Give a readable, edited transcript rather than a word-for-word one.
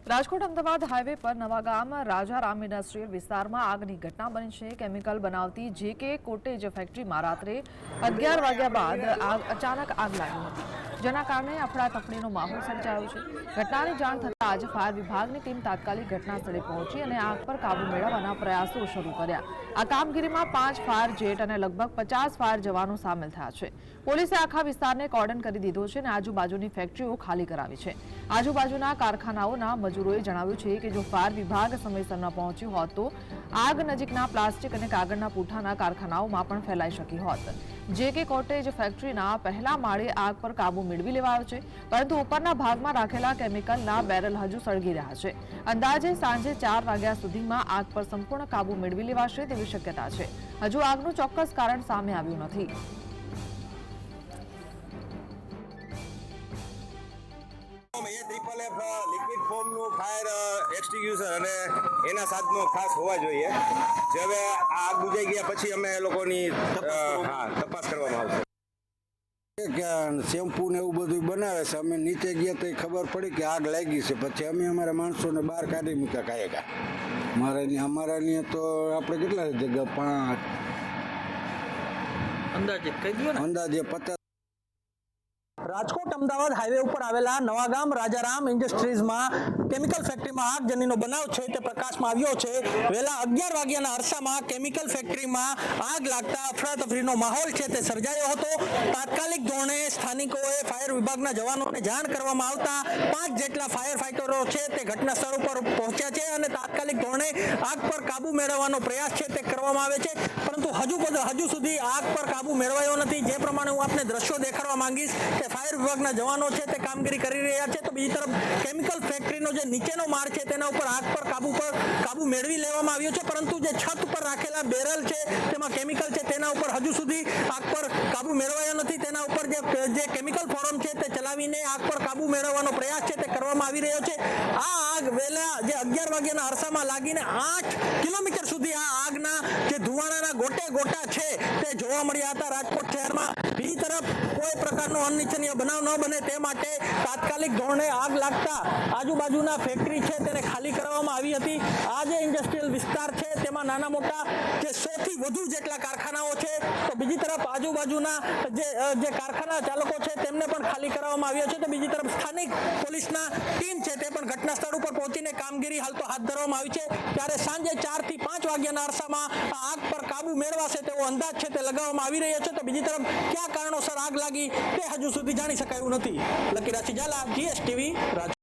Rajkot Ahmedabad highway પર Navagam Rajaram industrial વિસ્તારમાં આગની ઘટના બની છે। કેમિકલ બનાવતી જેકે કોટેજ ફેક્ટરીમાં રાત્રે 11 વાગ્યા બાદ અચાનક આગ લાગી હતી, જેના કારણે અફડાતફડીનો માહોલ સર્જાયો છે। ઘટનાની જાણ થતાં આજે ફાયર વિભાગની ટીમ તાત્કાલિક ઘટના સ્થળે પહોંચી અને આગ પર કાબુ મેળવવાના પ્રયાસો શરૂ કર્યા। આ કામગીરીમાં 5 ફાયર જેટ અને લગભગ 50 ફાયર જવાનો સામેલ થયા છે। પોલીસે આખા વિસ્તારને કોર્ડન કરી દીધો છે અને આજુબાજુની ફેક્ટરીઓ ખાલી કરાવી છે। આજુબાજુના કારખાનાઓના મજૂરોએ જણાવ્યું છે કે જો ફાયર વિભાગ સમયસર ન પહોંચ્યું હોત તો આગ નજીકના પ્લાસ્ટિક અને કાગળના પૂઠાના કારખાનાઓમાં પણ ફેલાઈ શકી હોત। જેકે કોટેજ ફેક્ટરીના પહેલા માળે આગ પર કાબુ મેળવી લેવાયો છે, પરંતુ ઉપરના ભાગમાં રાખેલા કેમિકલના બેરલ હજુ સળગી રહ્યા છે। અંદાજે સાંજે 4 વાગ્યા સુધીમાં આગ પર સંપૂર્ણ કાબુ મેળવી લેવાશે તેવી શક્યતા છે। હજુ આગનું ચોક્કસ કારણ સામે આવ્યું નથી। લિક્વિડ ફોર્મનું ફાયર એક્સટિંગ્યુશર અને એના સાધનો ખાસ હોવા જોઈએ। જે હવે આ આગ બુઝાઈ ગયા પછી અમે લોકોની તપાસ કરવામાં આવશે। શેમ્પુ ને એવું બધું બનાવે છે। અમે નીચે ગયા તો ખબર પડી કે આગ લાગી છે, પછી અમે અમારા માણસોને બહાર કાઢી મૂક્યા કાયકા। અમારા તો આપણે કેટલા જગ્યા 5 અંદાજે 50। રાજકોટ અમદાવાદ હાઈવે ઉપર આવેલા નવાગામ રાજારામ ઇન્ડસ્ટ્રીઝમાં કેમિકલ ફેક્ટરીમાં આગજનીનો બનાવ છે તે પ્રકાશમાં આવ્યો છે। વહેલા 11 વાગ્યાના અરસામાં કેમિકલ ફેક્ટરીમાં આગ લાગતા અફરાતફરીનો માહોલ છે તે સર્જાયો હતો। તાત્કાલિક ધોરણે સ્થાનિકોએ ફાયર વિભાગના જવાનોને જાણ કરવામાં આવતા 5 જેટલા ફાયર ફાઈટરો છે તે ઘટના સ્થળ ઉપર પહોંચ્યા છે અને તાત્કાલિક ધોરણે આગ પર કાબુ મેળવવાનો પ્રયાસ છે તે કરવામાં આવે છે, પરંતુ હજુ સુધી આગ પર કાબુ મેળવાયો નથી। જે પ્રમાણે હું આપને દ્રશ્યો દેખાડવા માંગીશ કે ફાયર વિભાગના જવાનો છે તે કામગીરી કરી રહ્યા છે, તો બીજી તરફ કેમિકલ ફેક્ટરીનો જે નીચેનો માળ છે તેના ઉપર આગ પર કાબુ મેળવી લેવામાં આવ્યો છે, પરંતુ જે છત ઉપર રાખેલા બેરલ છે તેમાં કેમિકલ છે તેના ઉપર હજુ સુધી આગ પર કાબુ મેળવાયો નથી। તેના ઉપર જે કેમિકલ ફોરમ છે તે ચલાવીને આગ પર કાબુ મેળવવાનો પ્રયાસ છે તે કરવામાં આવી રહ્યો છે। આ આગ વહેલા જે 11 વાગ્યાના અરસામાં લાગીને 8 કિલોમીટર સુધી આ આગના જે ધુવાણાના ગોટા છે તે જોવા મળ્યા હતા રાજકોટ શહેરમાં। બીજી તરફ કોઈ પ્રકારનો અનિચ્છનીય બનાવ ન બને તે માટે તાત્કાલિક ધોરણે આગ લાગતા આજુબાજુના ફેક્ટરી છે તેને ખાલી કરવામાં આવી હતી। આ જે ઇન્ડસ્ટ્રીયલ વિસ્તાર છે તેમાં નાના મોટા જે 100 થી વધુ જેટલા કારખાનાઓ છે, તો બીજી તરફ આજુબાજુના જે કારખાના ચાલકો છે તેમને પણ ખાલી કરવામાં આવ્યા છે। તો બીજી તરફ સ્થાનિક પોલીસના ટીમ છે તે પણ ઘટના સ્થળ ઉપર પહોંચીને કામગીરી હાલ તો હાથ ધરવામાં આવી છે। ત્યારે સાંજે 4 થી 5 વાગ્યાના અરસામાં આગ પર કાબુ મેળવાશે તેવો અંદાજ છે તે લગાવવામાં આવી રહ્યો છે। તો બીજી તરફ કયા કારણોસર આગ લાગી તે હજુ સુધી જાણી શકાયું નથી। લકી રાશિ ઝાલા, GSTV, રાજકોટ।